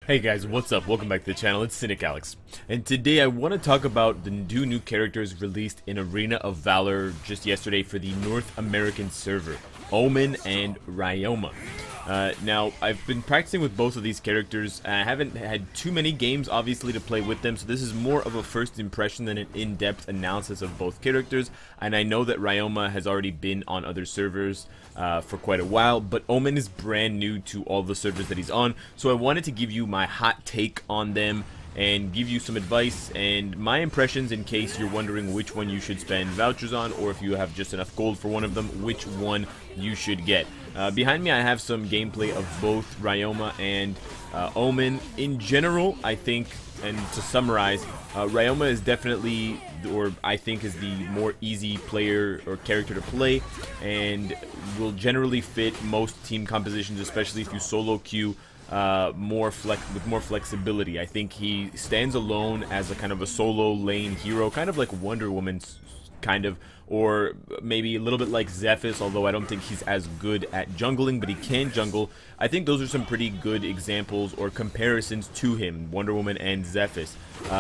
Hey guys, what's up? Welcome back to the channel. It's Cynicalex. And today I want to talk about the two new characters released in Arena of Valor just yesterday for the North American server, OMEN and RYOMA. Now, I've been practicing with both of these characters. I haven't had too many games, obviously, to play with them, so this is more of a first impression than an in-depth analysis of both characters. And I know that RYOMA has already been on other servers for quite a while, but OMEN is brand new to all the servers that he's on, so I wanted to give you my hot take on them and give you some advice and my impressions in case you're wondering which one you should spend vouchers on, or if you have just enough gold for one of them, which one you should get. Behind me I have some gameplay of both RYOMA and OMEN. In general, I think, and to summarize, RYOMA is definitely, or I think is the more easy player or character to play, and will generally fit most team compositions, especially if you solo queue with more flexibility. I think he stands alone as a kind of a solo lane hero, kind of like Wonder Woman's kind of, or maybe a little bit like Zephys, although I don't think he's as good at jungling, but he can jungle. I think those are some pretty good examples or comparisons to him, Wonder Woman and Zephys.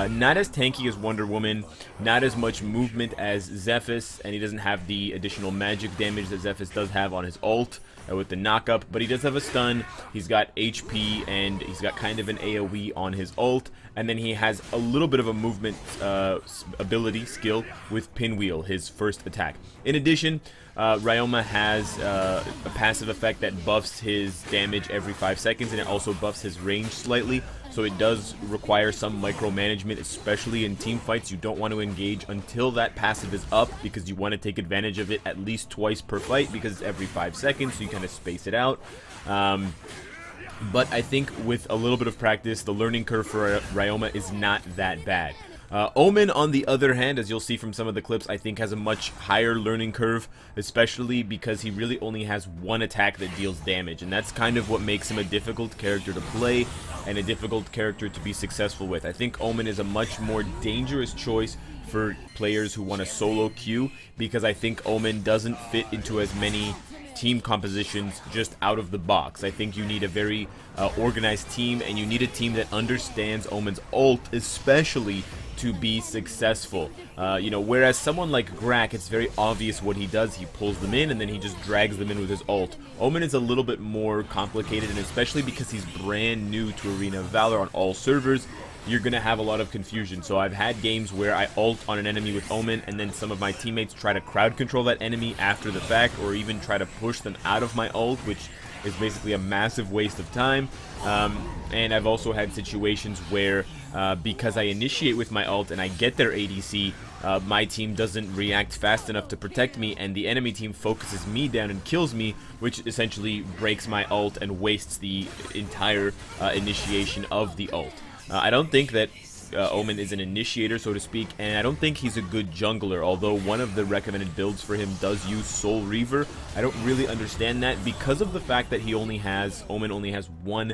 Not as tanky as Wonder Woman, not as much movement as Zephys, and he doesn't have the additional magic damage that Zephys does have on his ult with the knockup, but he does have a stun, he's got HP, and he's got kind of an AoE on his ult, and then he has a little bit of a movement ability skill with Pinwheel, his first attack. In addition, RYOMA has a passive effect that buffs his damage every 5 seconds, and it also buffs his range slightly, so it does require some micromanagement, especially in team fights. You don't want to engage until that passive is up, because you want to take advantage of it at least twice per fight, because it's every 5 seconds, so you kind of space it out. But I think with a little bit of practice, the learning curve for RYOMA is not that bad. OMEN, on the other hand, as you'll see from some of the clips, I think has a much higher learning curve, especially because he really only has one attack that deals damage, and that's kind of what makes him a difficult character to play and a difficult character to be successful with. I think OMEN is a much more dangerous choice for players who want to solo queue, because I think OMEN doesn't fit into as many team compositions just out of the box. I think you need a very organized team, and you need a team that understands OMEN's ult, especially to be successful. You know, whereas someone like Grak, it's very obvious what he does. He pulls them in and then he just drags them in with his ult. OMEN is a little bit more complicated, and especially because he's brand new to Arena of Valor on all servers, you're going to have a lot of confusion. So I've had games where I ult on an enemy with OMEN, and then some of my teammates try to crowd control that enemy after the fact, or even try to push them out of my ult, which is basically a massive waste of time. And I've also had situations where because I initiate with my ult and I get their ADC, my team doesn't react fast enough to protect me, and the enemy team focuses me down and kills me, which essentially breaks my ult and wastes the entire initiation of the ult. I don't think that OMEN is an initiator, so to speak, and I don't think he's a good jungler, although one of the recommended builds for him does use Soul Reaver. I don't really understand that, because of the fact that OMEN only has one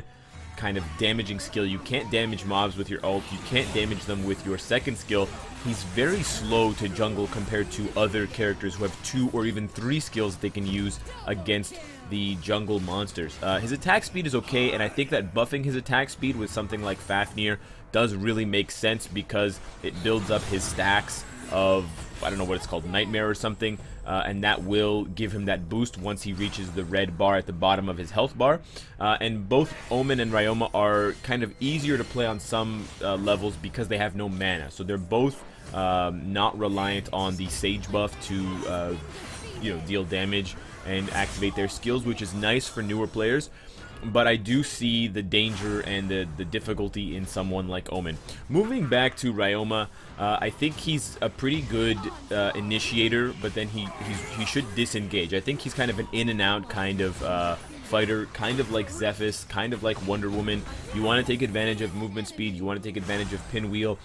kind of damaging skill. You can't damage mobs with your ult, you can't damage them with your second skill. He's very slow to jungle compared to other characters who have 2 or even 3 skills that they can use against the jungle monsters. His attack speed is okay, and I think that buffing his attack speed with something like Fafnir does really make sense, because it builds up his stacks of, I don't know what it's called, Nightmare or something, and that will give him that boost once he reaches the red bar at the bottom of his health bar. And both OMEN and RYOMA are kind of easier to play on some levels because they have no mana, so they're both not reliant on the Sage buff to you know, deal damage and activate their skills, which is nice for newer players. But I do see the danger and the difficulty in someone like OMEN. Moving back to RYOMA, I think he's a pretty good initiator, but then he should disengage. I think he's kind of an in and out kind of fighter, kind of like Zephys, kind of like Wonder Woman. You want to take advantage of movement speed, you want to take advantage of Pinwheel.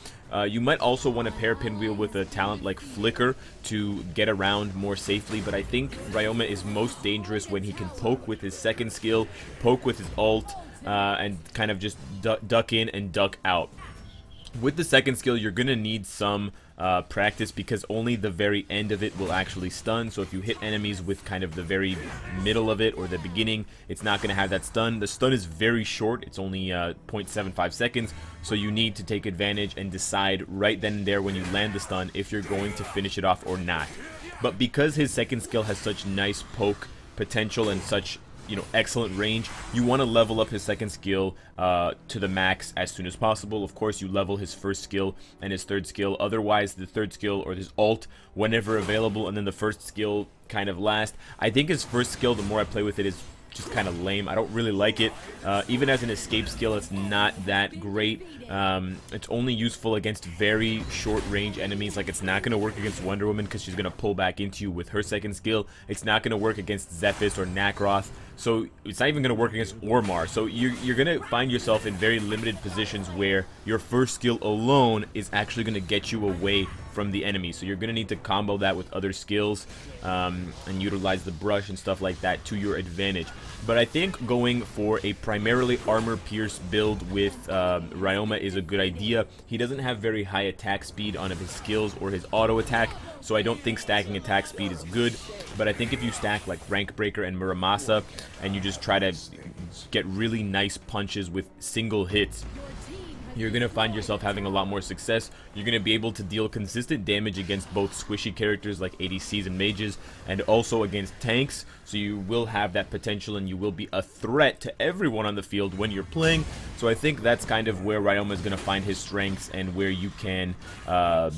You might also want to pair Pinwheel with a talent like Flicker to get around more safely, but I think RYOMA is most dangerous when he can poke with his second skill, poke with his ult, and kind of just duck in and duck out. With the second skill, you're going to need some practice, because only the very end of it will actually stun. So if you hit enemies with kind of the very middle of it or the beginning, it's not going to have that stun. The stun is very short. It's only 0.75 seconds. So you need to take advantage and decide right then and there when you land the stun if you're going to finish it off or not. But because his second skill has such nice poke potential and such, you know, excellent range, you want to level up his second skill to the max as soon as possible. Of course, you level his first skill and his third skill. Otherwise, the third skill or his ult whenever available, and then the first skill kind of last. I think his first skill, the more I play with it, is just kind of lame. I don't really like it. Even as an escape skill, it's not that great. It's only useful against very short range enemies. Like, it's not going to work against Wonder Woman because she's going to pull back into you with her second skill. It's not going to work against Zephys or Nacroth. So it's not even going to work against Ormar. So you're going to find yourself in very limited positions where your first skill alone is actually going to get you away from the enemy. So you're going to need to combo that with other skills and utilize the brush and stuff like that to your advantage. But I think going for a primarily armor pierce build with RYOMA is a good idea. He doesn't have very high attack speed on his skills or his auto attack, so I don't think stacking attack speed is good. But I think if you stack like Rank Breaker and Muramasa and you just try to get really nice punches with single hits, you're going to find yourself having a lot more success. You're going to be able to deal consistent damage against both squishy characters like ADCs and mages, and also against tanks. So you will have that potential and you will be a threat to everyone on the field when you're playing. So I think that's kind of where RYOMA is going to find his strengths and where you can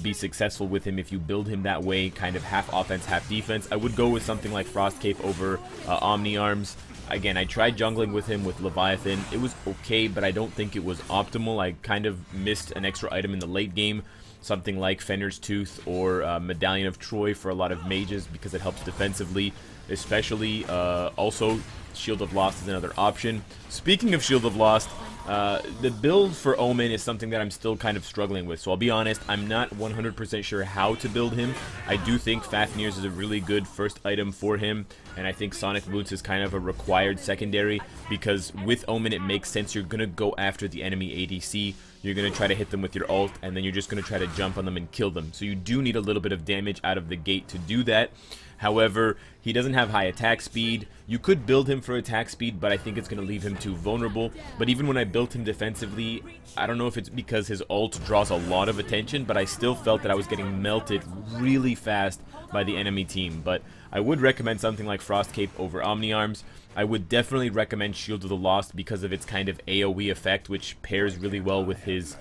be successful with him if you build him that way, kind of half offense, half defense. I would go with something like Frost Cape over Omni Arms. Again, I tried jungling with him with Leviathan. It was okay, but I don't think it was optimal. I kind of missed an extra item in the late game, something like Fenrir's Tooth or Medallion of Troy for a lot of mages because it helps defensively, especially. Also, Shield of Lost is another option. Speaking of Shield of Lost, the build for Omen is something that I'm still kind of struggling with. So I'll be honest, I'm not 100% sure how to build him. I do think Fafnir's is a really good first item for him, and I think Sonic Boots is kind of a required secondary, because with Omen it makes sense. You're going to go after the enemy ADC, you're going to try to hit them with your ult, and then you're just going to try to jump on them and kill them. So you do need a little bit of damage out of the gate to do that. However, he doesn't have high attack speed. You could build him for attack speed, but I think it's going to leave him too vulnerable. But even when I built him defensively, I don't know if it's because his ult draws a lot of attention, but I still felt that I was getting melted really fast by the enemy team. But I would recommend something like Frost Cape over Omni Arms. I would definitely recommend Shield of the Lost because of its kind of AoE effect, which pairs really well with his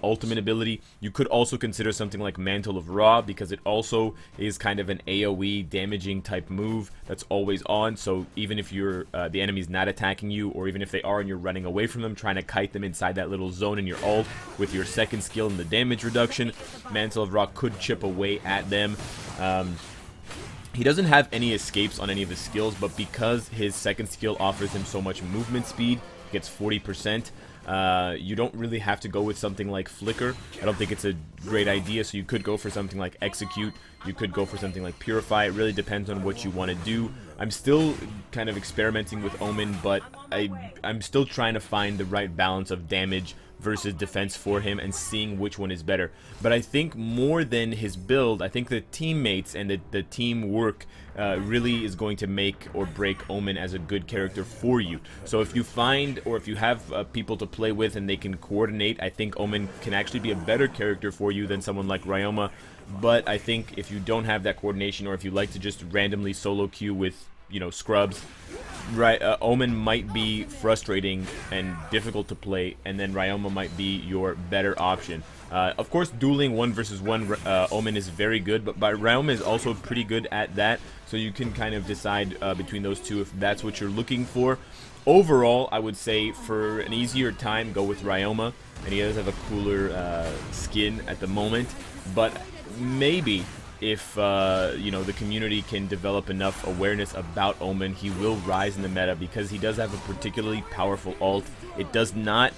ultimate ability. You could also consider something like Mantle of Ra because it also is kind of an AoE damaging type move that's always on. So even if you're the enemy's not attacking you, or even if they are and you're running away from them, trying to kite them inside that little zone in your ult with your second skill and the damage reduction, Mantle of Ra could chip away at them. He doesn't have any escapes on any of his skills, but because his second skill offers him so much movement speed, he gets 40%, you don't really have to go with something like Flicker. I don't think it's a great idea, so you could go for something like Execute, you could go for something like Purify. It really depends on what you want to do. I'm still kind of experimenting with Omen, but I'm still trying to find the right balance of damage versus defense for him and seeing which one is better. But I think more than his build, I think the teammates and the teamwork really is going to make or break Omen as a good character for you. So if you find, or if you have people to play with and they can coordinate, I think Omen can actually be a better character for you than someone like RYOMA. But I think if you don't have that coordination, or if you like to just randomly solo queue with, you know, scrubs, right, Omen might be frustrating and difficult to play, and then RYOMA might be your better option. Of course, dueling 1 versus 1 Omen is very good, but RYOMA is also pretty good at that, so you can kind of decide between those two if that's what you're looking for. Overall, I would say for an easier time, go with RYOMA, and he does have a cooler skin at the moment, but maybe if you know, the community can develop enough awareness about Omen, he will rise in the meta because he does have a particularly powerful ult. It does not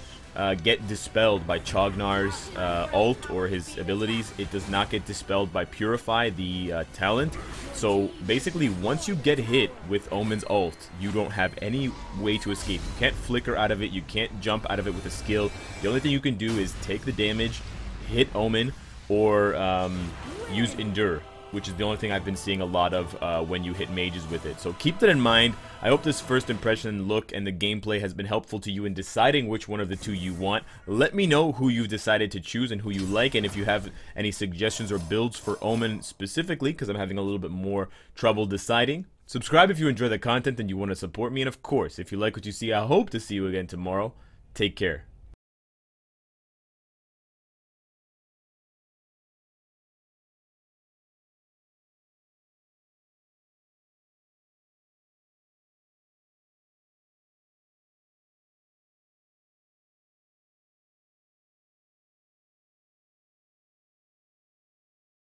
get dispelled by Chognar's ult or his abilities. It does not get dispelled by Purify, the talent. So basically, once you get hit with Omen's ult, you don't have any way to escape. You can't flicker out of it. You can't jump out of it with a skill. The only thing you can do is take the damage, hit Omen, or use Endure, which is the only thing I've been seeing a lot of when you hit mages with it. So keep that in mind. I hope this first impression look and the gameplay has been helpful to you in deciding which one of the two you want. Let me know who you've decided to choose and who you like, and if you have any suggestions or builds for Omen specifically, because I'm having a little bit more trouble deciding. Subscribe if you enjoy the content and you want to support me, and of course, if you like what you see, I hope to see you again tomorrow. Take care.